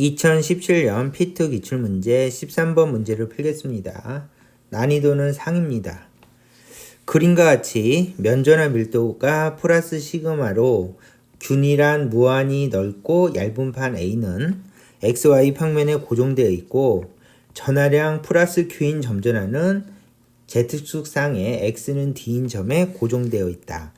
2017년 피트 기출문제 13번 문제를 풀겠습니다. 난이도는 상입니다. 그림과 같이 면적과 밀도가 플러스 시그마로 균일한 무한히 넓고 얇은 판 A는 XY 평면에 고정되어 있고 전하량 플러스 Q인 점전하는 Z축상에 X는 D인 점에 고정되어 있다.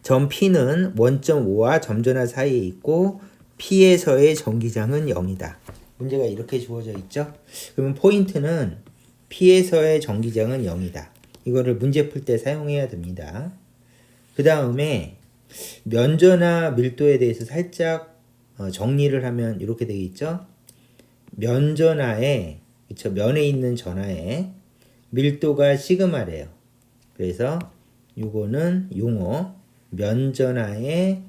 점 P는 원점 O와 점전하 사이에 있고 P에서의 전기장은 0이다. 문제가 이렇게 주어져 있죠. 그러면 포인트는 P에서의 전기장은 0이다. 이거를 문제 풀 때 사용해야 됩니다. 그 다음에 면전화 밀도에 대해서 살짝 정리를 하면 이렇게 되겠죠. 면전화에, 그쵸, 면에 있는 전화에 밀도가 시그마래요. 그래서 요거는 용어 면전화의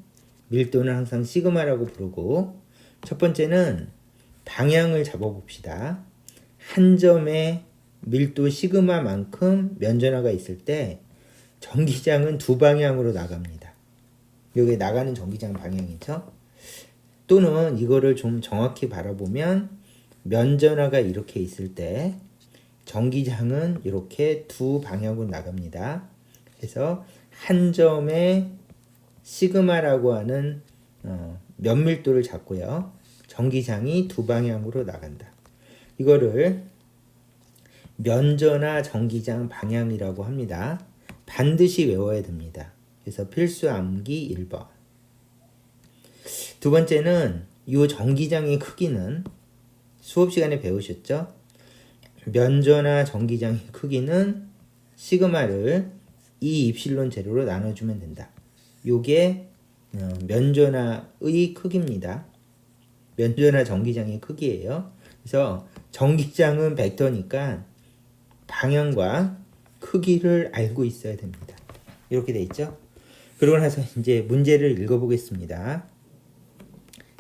밀도는 항상 시그마라고 부르고, 첫 번째는 방향을 잡아봅시다. 한 점에 밀도 시그마만큼 면전화가 있을 때 전기장은 두 방향으로 나갑니다. 여기 나가는 전기장 방향이죠. 또는 이거를 좀 정확히 바라보면 면전화가 이렇게 있을 때 전기장은 이렇게 두 방향으로 나갑니다. 그래서 한 점에 시그마라고 하는 면밀도를 잡고요. 전기장이 두 방향으로 나간다. 이거를 면전화 전기장 방향이라고 합니다. 반드시 외워야 됩니다. 그래서 필수 암기 1번. 두 번째는 이 전기장의 크기는 수업 시간에 배우셨죠? 면전화 전기장의 크기는 시그마를 2 입실론 제로로 나눠주면 된다. 요게 면전화의 크기입니다. 면전화 전기장의 크기예요. 그래서 전기장은 벡터니까 방향과 크기를 알고 있어야 됩니다. 이렇게 돼 있죠? 그러고 나서 이제 문제를 읽어보겠습니다.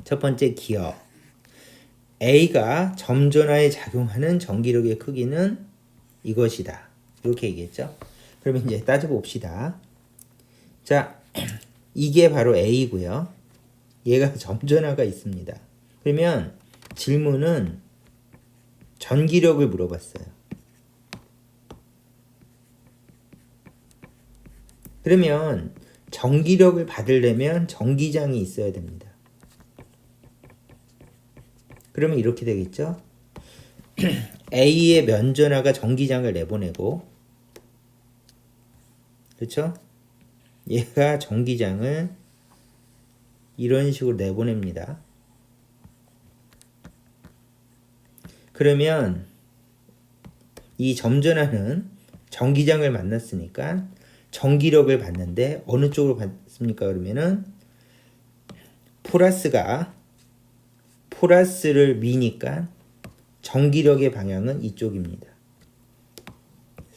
첫 번째 기억. A가 점전화에 작용하는 전기력의 크기는 이것이다. 이렇게 얘기했죠? 그러면 이제 따져봅시다. 자, 이게 바로 A고요. 얘가 점전화가 있습니다. 그러면 질문은 전기력을 물어봤어요. 그러면 전기력을 받으려면 전기장이 있어야 됩니다. 그러면 이렇게 되겠죠? A의 면전화가 전기장을 내보내고, 그렇죠? 얘가 전기장을 이런 식으로 내보냅니다. 그러면 이 점전화는 전기장을 만났으니까 전기력을 받는데 어느 쪽으로 받습니까? 그러면은 플러스를 미니까 전기력의 방향은 이쪽입니다.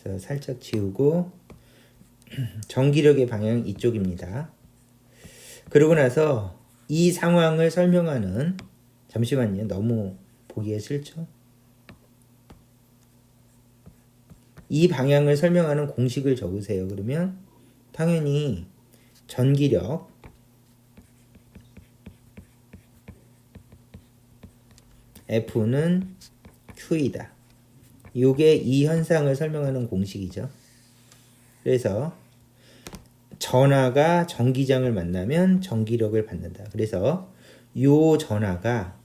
그래서 살짝 지우고 전기력의 방향은 이쪽입니다. 그러고 나서 이 상황을 설명하는, 잠시만요. 너무 보기가 싫죠? 이 방향을 설명하는 공식을 적으세요. 그러면 당연히 전기력 F는 Q이다. 이게 이 현상을 설명하는 공식이죠. 그래서 전하가 전기장을 만나면 전기력을 받는다. 그래서 이 전하가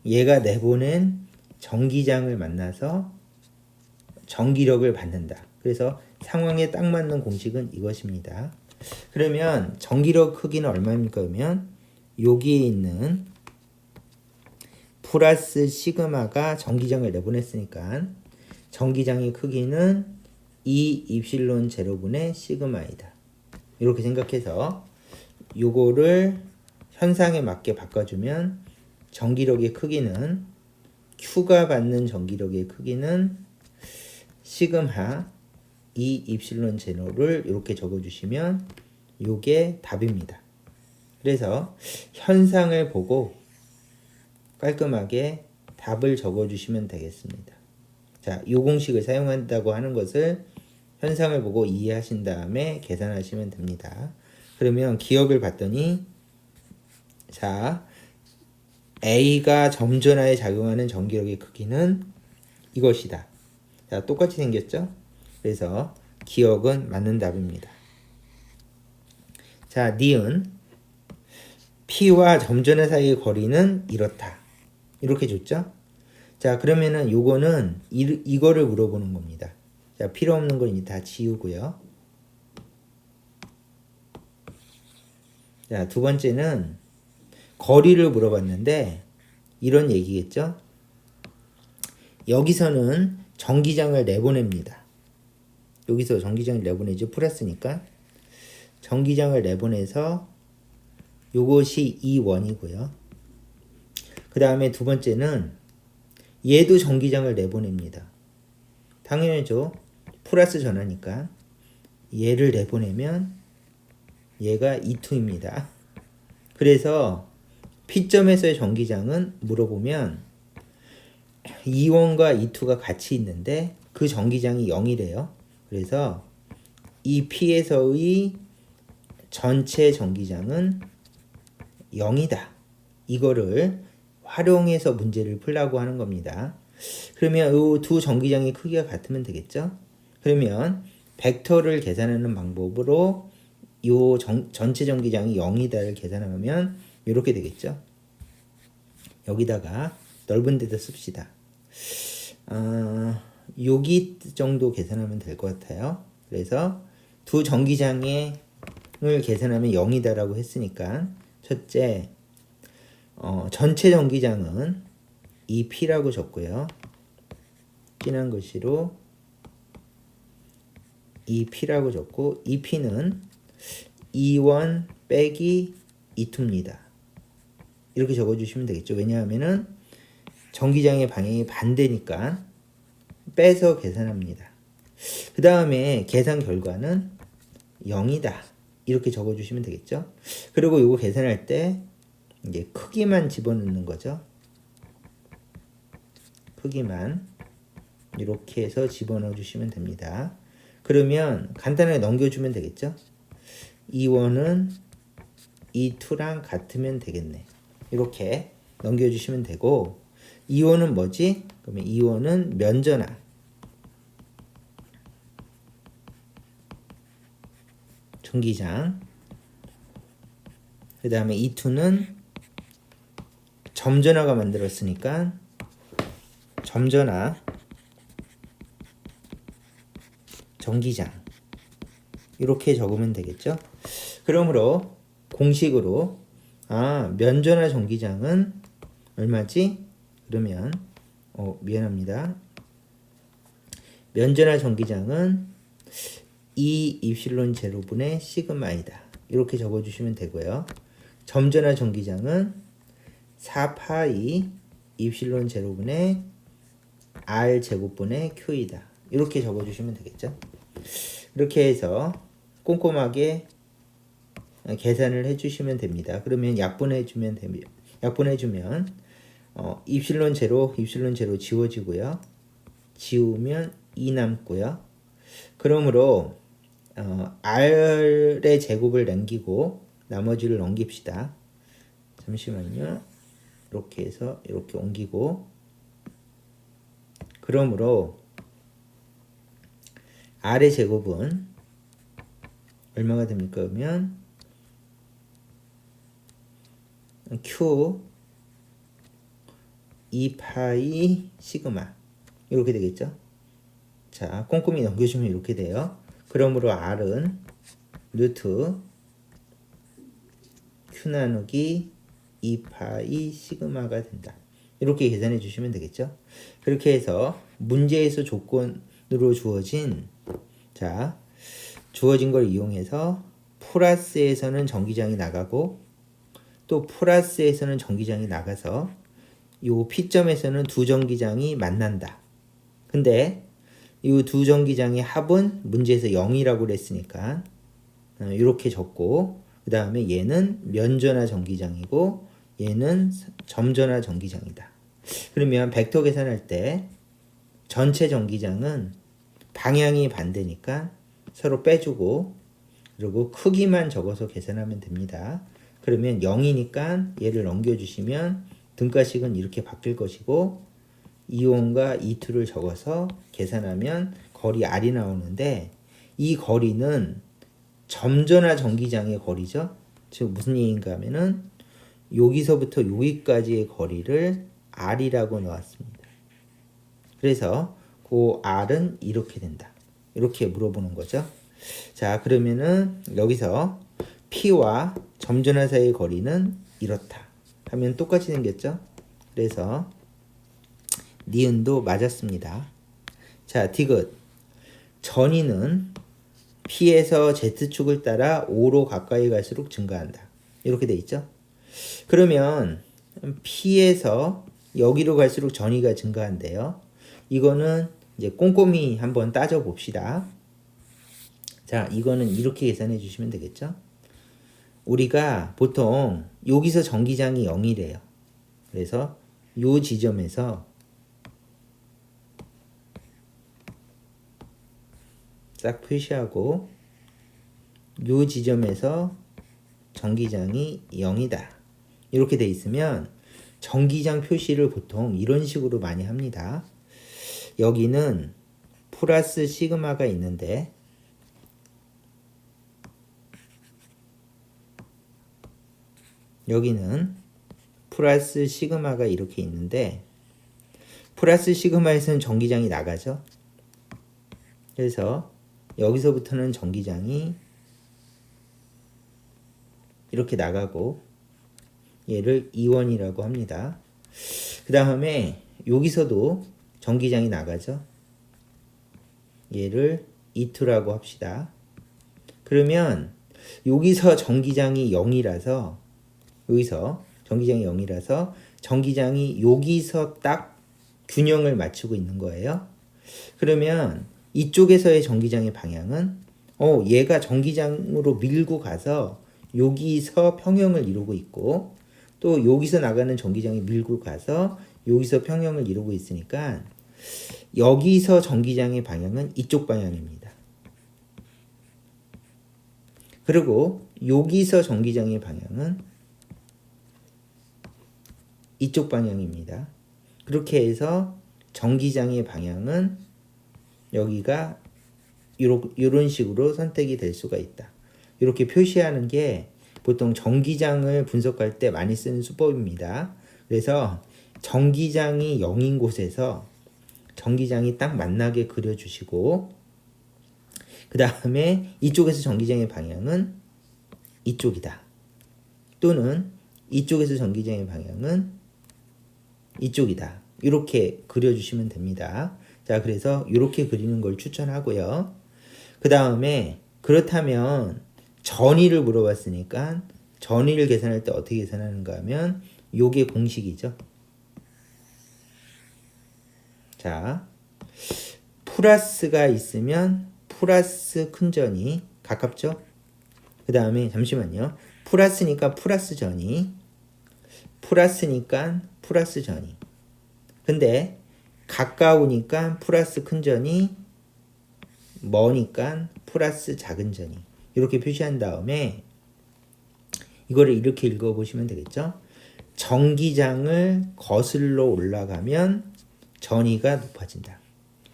얘가 내보낸 전기장을 만나서 전기력을 받는다. 그래서 상황에 딱 맞는 공식은 이것입니다. 그러면 전기력 크기는 얼마입니까? 그러면 여기에 있는 플러스 시그마가 전기장을 내보냈으니까 전기장의 크기는 2 입실론 제로분의 시그마이다. 이렇게 생각해서 요거를 현상에 맞게 바꿔주면 전기력의 크기는 Q가 받는 전기력의 크기는 시그마 2 입실론 제로를 이렇게 적어주시면 요게 답입니다. 그래서 현상을 보고 깔끔하게 답을 적어주시면 되겠습니다. 자, 이 공식을 사용한다고 하는 것을 현상을 보고 이해하신 다음에 계산하시면 됩니다. 그러면 기억을 봤더니, 자, A가 점전하에 작용하는 전기력의 크기는 이것이다. 자, 똑같이 생겼죠? 그래서 기억은 맞는 답입니다. 자, 니은 P와 점전화 사이의 거리는 이렇다. 이렇게 줬죠? 자, 그러면은 요거는 이거를 물어보는 겁니다. 자, 필요 없는 건 이제 다 지우고요. 자, 두 번째는 거리를 물어봤는데 이런 얘기겠죠? 여기서는 전기장을 내보냅니다. 여기서 전기장을 내보내죠. 플러스니까. 전기장을 내보내서 요것이 E1이고요. 그 다음에 두 번째는 얘도 전기장을 내보냅니다. 당연하죠. 플러스 전하니까. 얘를 내보내면 얘가 E2입니다. 그래서 P점에서의 전기장은 물어보면 E1과 E2가 같이 있는데 그 전기장이 0이래요. 그래서 이 P에서의 전체 전기장은 0이다. 이거를 활용해서 문제를 풀라고 하는 겁니다. 그러면 이 두 전기장의 크기가 같으면 되겠죠? 그러면 벡터를 계산하는 방법으로 이 전체 전기장이 0이다를 계산하면 이렇게 되겠죠? 여기다가 넓은 데다 씁시다. 여기 정도 계산하면 될 것 같아요. 그래서 두 전기장을 계산하면 0이다라고 했으니까 첫째, 전체 전기장은 EP라고 적고요. 진한 글씨로 EP라고 적고 EP는 E1 빼기 E2입니다. 이렇게 적어주시면 되겠죠. 왜냐하면은 전기장의 방향이 반대니까 빼서 계산합니다. 그 다음에 계산 결과는 0이다. 이렇게 적어주시면 되겠죠. 그리고 이거 계산할 때 이제 크기만 집어넣는 거죠. 크기만 이렇게 해서 집어넣어 주시면 됩니다. 그러면 간단하게 넘겨주면 되겠죠. E1은 E2랑 같으면 되겠네. 이렇게 넘겨주시면 되고 E1은 뭐지? 그러면 E1은 면전화 전기장. 그 다음에 E2는 점전화가 만들었으니까 점전화 전기장. 이렇게 적으면 되겠죠. 그러므로 공식으로 면전화 전기장은 얼마지? 그러면 미안합니다. 면전화 전기장은 E 입실론 제로분의 시그마이다. 이렇게 적어주시면 되고요. 점전화 전기장은 4파이 입실론 제로분의 R 제곱분의 Q이다. 이렇게 적어주시면 되겠죠. 이렇게 해서 꼼꼼하게 계산을 해주시면 됩니다. 그러면 약분해주면 됩니다. 약분해주면 입실론 제로 지워지고요. 지우면 2 남고요. 그러므로 R의 제곱을 남기고 나머지를 넘깁시다. 잠시만요. 이렇게 해서 이렇게 옮기고 그러므로 R의 제곱은 얼마가 됩니까? 그러면 Q 2파이 시그마 이렇게 되겠죠? 자, 꼼꼼히 넘겨주면 이렇게 돼요. 그러므로 R은 루트 Q 나누기 2파이 시그마가 된다. 이렇게 계산해 주시면 되겠죠? 그렇게 해서 문제에서 조건으로 주어진 걸 이용해서 플러스에서는 전기장이 나가고 또 플러스에서는 전기장이 나가서 요 P점에서는 두 전기장이 만난다. 근데 이 두 전기장의 합은 문제에서 0이라고 그랬으니까 이렇게 적고 그 다음에 얘는 면전화 전기장이고 얘는 점전화 전기장이다. 그러면 벡터 계산할 때 전체 전기장은 방향이 반대니까 서로 빼주고 그리고 크기만 적어서 계산하면 됩니다. 그러면 0이니까 얘를 넘겨주시면 등가식은 이렇게 바뀔 것이고 E1과 E2를 적어서 계산하면 거리 R이 나오는데 이 거리는 점전화 전기장의 거리죠. 즉 무슨 얘기인가 하면은 여기서부터 여기까지의 거리를 R이라고 넣었습니다. 그래서 그 R은 이렇게 된다. 이렇게 물어보는 거죠. 자, 그러면은 여기서 P와 점전화 사이의 거리는 이렇다 하면 똑같이 생겼죠. 그래서 니은도 맞았습니다. 자, 디귿. 전위는 P에서 Z축을 따라 O로 가까이 갈수록 증가한다. 이렇게 돼 있죠. 그러면 P에서 여기로 갈수록 전위가 증가한대요. 이거는 이제 꼼꼼히 한번 따져 봅시다. 자, 이거는 이렇게 계산해 주시면 되겠죠. 우리가 보통 여기서 전기장이 0이래요. 그래서 이 지점에서 딱 표시하고 이 지점에서 전기장이 0이다. 이렇게 돼 있으면 전기장 표시를 보통 이런 식으로 많이 합니다. 여기는 플러스 시그마가 있는데 여기는 플러스 시그마가 이렇게 있는데 플러스 시그마에서는 전기장이 나가죠. 그래서 여기서부터는 전기장이 이렇게 나가고 얘를 E1이라고 합니다. 그 다음에 여기서도 전기장이 나가죠. 얘를 E2라고 합시다. 그러면 여기서 전기장이 0이라서 여기서 전기장이 0이라서 전기장이 여기서 딱 균형을 맞추고 있는 거예요. 그러면 이쪽에서의 전기장의 방향은 얘가 전기장으로 밀고 가서 여기서 평형을 이루고 있고 또 여기서 나가는 전기장이 밀고 가서 여기서 평형을 이루고 있으니까 여기서 전기장의 방향은 이쪽 방향입니다. 그리고 여기서 전기장의 방향은 이쪽 방향입니다. 그렇게 해서 전기장의 방향은 여기가 이런 식으로 선택이 될 수가 있다. 이렇게 표시하는 게 보통 전기장을 분석할 때 많이 쓰는 수법입니다. 그래서 전기장이 0인 곳에서 전기장이 딱 만나게 그려주시고 그 다음에 이쪽에서 전기장의 방향은 이쪽이다. 또는 이쪽에서 전기장의 방향은 이쪽이다. 이렇게 그려주시면 됩니다. 자, 그래서 이렇게 그리는 걸 추천하고요. 그 다음에 그렇다면 전위를 물어봤으니까 전위를 계산할 때 어떻게 계산하는가 하면 요게 공식이죠. 자, 플러스가 있으면 플러스 큰 전위 가깝죠? 그 다음에 잠시만요. 플러스니까 플러스 전위 플러스니까 플러스 전위 근데 가까우니까 플러스 큰 전위 머니까 플러스 작은 전위 이렇게 표시한 다음에 이거를 이렇게 읽어보시면 되겠죠. 전기장을 거슬러 올라가면 전위가 높아진다.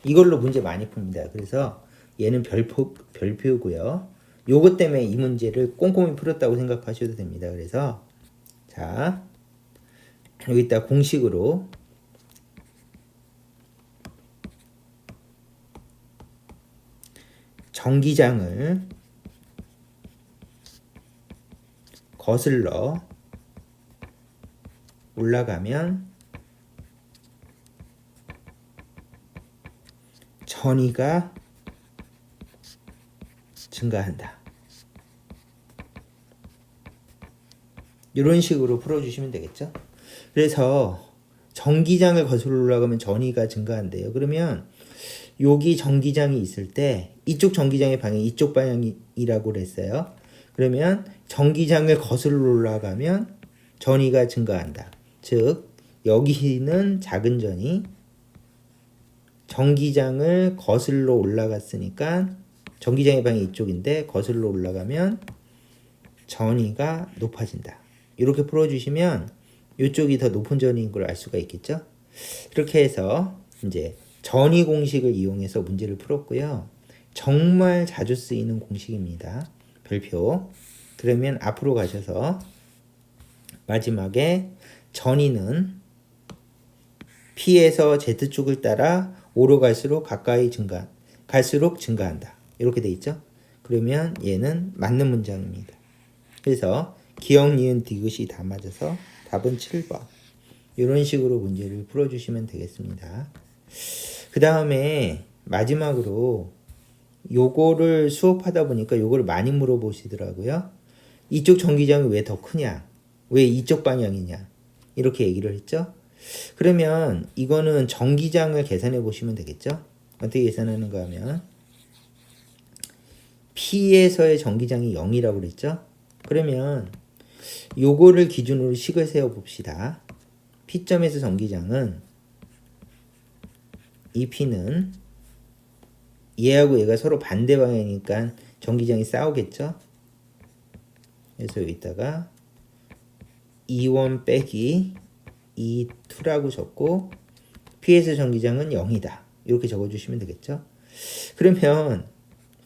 이걸로 문제 많이 풉니다. 그래서 얘는 별표고요. 요것 때문에 이 문제를 꼼꼼히 풀었다고 생각하셔도 됩니다. 그래서 자 여기다 공식으로 전기장을 거슬러 올라가면 전위가 증가한다. 이런 식으로 풀어주시면 되겠죠. 그래서 전기장을 거슬러 올라가면 전위가 증가한대요. 그러면 여기 전기장이 있을 때 이쪽 전기장의 방향이 이쪽 방향이라고 그랬어요. 그러면 전기장을 거슬러 올라가면 전위가 증가한다. 즉 여기는 작은 전위 전기장을 거슬러 올라갔으니까 전기장의 방향이 이쪽인데 거슬러 올라가면 전위가 높아진다. 이렇게 풀어주시면 이쪽이 더 높은 전위인 걸 알 수가 있겠죠. 그렇게 해서 이제 전위 공식을 이용해서 문제를 풀었고요. 정말 자주 쓰이는 공식입니다. 별표. 그러면 앞으로 가셔서 마지막에 전위는 P에서 Z축을 따라 O로 갈수록 증가한다. 이렇게 돼 있죠. 그러면 얘는 맞는 문장입니다. 그래서 기역, 니은, 디귿이 다 맞아서 답은 7번. 이런 식으로 문제를 풀어주시면 되겠습니다. 그 다음에 마지막으로 요거를 수업하다 보니까 요거를 많이 물어보시더라고요. 이쪽 전기장이 왜 더 크냐? 왜 이쪽 방향이냐? 이렇게 얘기를 했죠. 그러면 이거는 전기장을 계산해 보시면 되겠죠. 어떻게 계산하는가 하면 P에서의 전기장이 0이라고 그랬죠. 그러면 요거를 기준으로 식을 세워 봅시다. P점에서 전기장은 이 P는 얘하고 얘가 서로 반대 방향이니까 전기장이 싸우겠죠. 그래서 여기다가 E1 빼기 E2라고 적고 P에서 전기장은 0이다. 이렇게 적어주시면 되겠죠. 그러면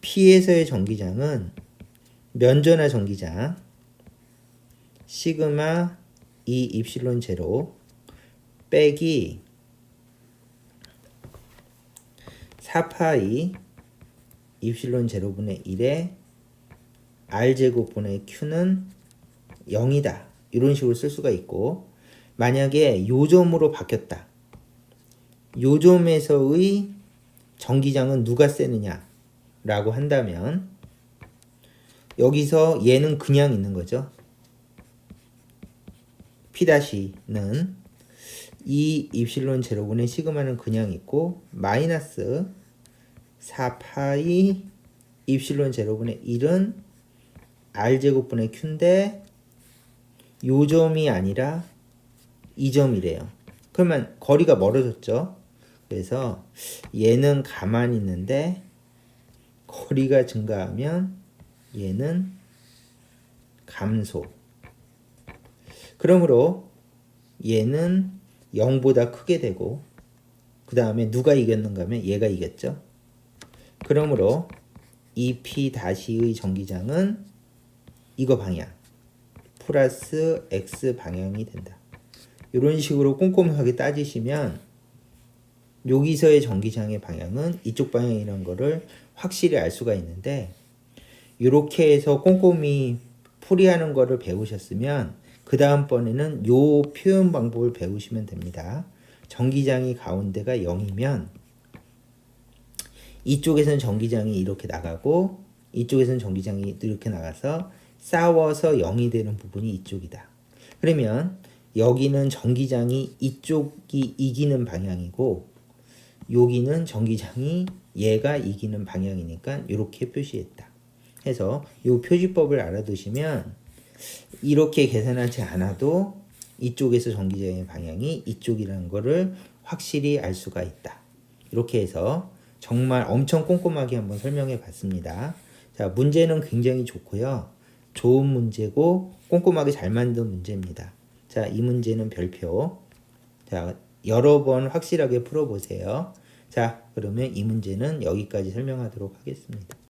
P에서의 전기장은 면전화 전기장 시그마 E 입실론 제로 빼기 4파이 입실론 제로분의 1에 R제곱분의 Q는 0이다. 이런 식으로 쓸 수가 있고, 만약에 요점으로 바뀌었다. 요점에서의 전기장은 누가 세느냐 라고 한다면 여기서 얘는 그냥 있는 거죠. P'는 이 입실론 제로분의 시그마는 그냥 있고 마이너스 4파이 입실론 제로분의 1은 R제곱분의 Q인데 요점이 아니라 이 점이래요. 그러면 거리가 멀어졌죠. 그래서 얘는 가만히 있는데 거리가 증가하면 얘는 감소. 그러므로 얘는 0보다 크게 되고 그 다음에 누가 이겼는가 하면 얘가 이겼죠. 그러므로 이 P의 전기장은 이거 방향 플러스 X 방향이 된다. 이런 식으로 꼼꼼하게 따지시면 여기서의 전기장의 방향은 이쪽 방향이라는 거를 확실히 알 수가 있는데, 이렇게 해서 꼼꼼히 풀이하는 거를 배우셨으면 그 다음번에는 요 표현 방법을 배우시면 됩니다. 전기장이 가운데가 0이면 이쪽에서는 전기장이 이렇게 나가고 이쪽에서는 전기장이 이렇게 나가서 싸워서 0이 되는 부분이 이쪽이다. 그러면 여기는 전기장이 이쪽이 이기는 방향이고 여기는 전기장이 얘가 이기는 방향이니까 이렇게 표시했다. 해서 이 표시법을 알아두시면 이렇게 계산하지 않아도 이쪽에서 전기장의 방향이 이쪽이라는 거를 확실히 알 수가 있다. 이렇게 해서 정말 엄청 꼼꼼하게 한번 설명해 봤습니다. 자, 문제는 굉장히 좋고요. 좋은 문제고 꼼꼼하게 잘 만든 문제입니다. 자, 이 문제는 별표. 자, 여러 번 확실하게 풀어보세요. 자, 그러면 이 문제는 여기까지 설명하도록 하겠습니다.